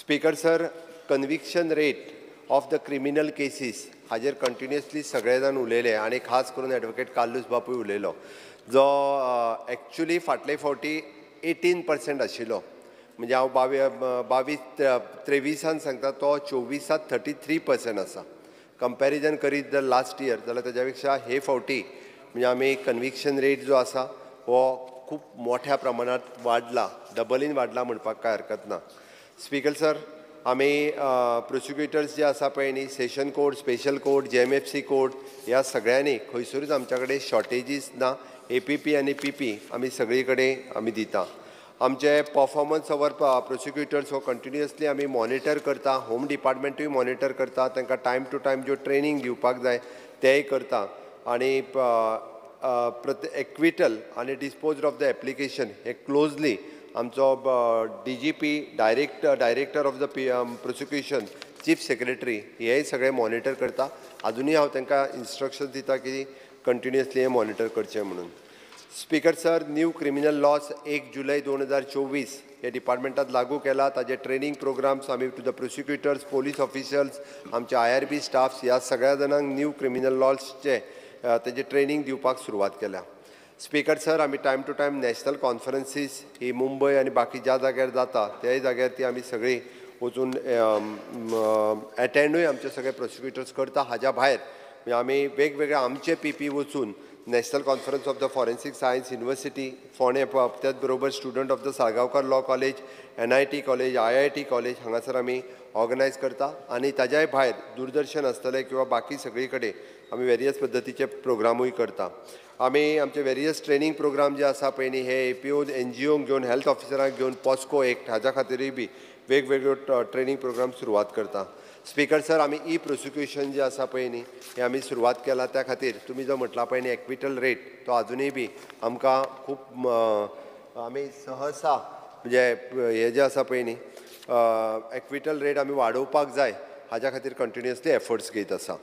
Speaker sir, conviction rate of the criminal cases हाजेर continuously सगळे जाण उलयले आनी खास करून एडवोकेट कार्लूस बापूय उलयलो जो एक्चुअली फाटले फावटी 18% आशिल्लो. म्हणजे हांव 22-23 सांगता तो 24 33% आसा. कंपॅरिजन करीत जर लास्ट इयर जाल्यार तेज्या पेक्षा हे फावटी म्हणजे आमी कन्विक्शन रेट जो आसा हो खूब मोठ्या प्रमाणात वाडला, डबलीन वाडला म्हणपाक काय हरकत ना. स्पीकर सर, आमी प्रोसिक्युटर्स जे आसा पळय न्ही, session court, special court, JMFC court ह्या सगळ्यांनी खंयसरूच आमच्या कडेन शॉर्टेजीस ना. APP आनी PP आमी सगळी कडेन आमी दिता. आमचे परफॉर्मन्स ओवर प्रोसिक्युटर्स हो कंटिन्युअसली आमी मॉनिटर करता. होम डिपार्टमेंटूय मॉनिटर करता. तांकां टायम टू टायम ज्यो ट्रेनींग दिवपाक जाय तेंय करता. आनी एक्विटल आनी डिस्पोजल ऑफ द एप्लिकेशन हे क्लोजली आमचो DGP director of the prosecution, chief secretary हेय सगळे मॉनिटर करता. अजूनय हांव तांकां इन्स्ट्रक्शन दिता की कंटिन्युअसली हे मॉनिटर करचें म्हणून. Speaker sir, new criminal laws 1 जुलय 2024 हे डिपार्टमेंटात लागू केला. ताजे ट्रेनींग प्रोग्राम्स आमी to the prosecutors, police officials, आमचे IRB स्टाफ्स ह्या सगळ्या जाणांक न्यू क्रिमिनल लॉजचे तेजे ट्रेनींग दिवपाक सुरवात केल्या. स्पीकर सर, आमी टायम टू टायम नॅशनल कॉन्फरन्सीस ही मुंबय आनी बाकी ज्या जाग्यार जाता त्याय जाग्यार ती आमी सगळी वचून एटेंडूय आमचे सगळे प्रोसिक्युटर्स करता. हाज्या भायर म्हणजे आमी वेगवेगळे आमचे PP वचून national conference of the forensic science university फोंडे, त्याच बरोबर student of the Salgaonkar law college, NIT college, IIT college हांगासर आमी ऑर्गनायज करता. आनी ताज्याय भायर दूरदर्शन आसतले किंवा बाकी सगळी कडेन आमी वेरियस पद्दतीचे प्रोग्रामूय करता. आमी आमचे वेरियस ट्रेनींग प्रोग्राम जे आसा पळय न्ही हे APO NGO घेवन, हेल्थ ऑफिसरांक घेवन, POSCO एक्ट हाज्या खातीरूय बी वेगवेगळ्यो ट्रेनींग प्रोग्राम सुरवात करता. स्पीकर सर, आमी प्रोसिक्युशन जे आसा पळय न्ही हे आमी सुरवात केला. त्या खातीर तुमी जो म्हटला पळय न्ही एक्विटल रेट तो अजुनूय बी आमकां खूब आमी सहसा म्हणजे हे जे आसा पळय न्ही एक्विटल रेट आमी वाडोवपाक जाय हाज्या खातीर कंटिन्युअसली एफर्ट्स घेयत आसा.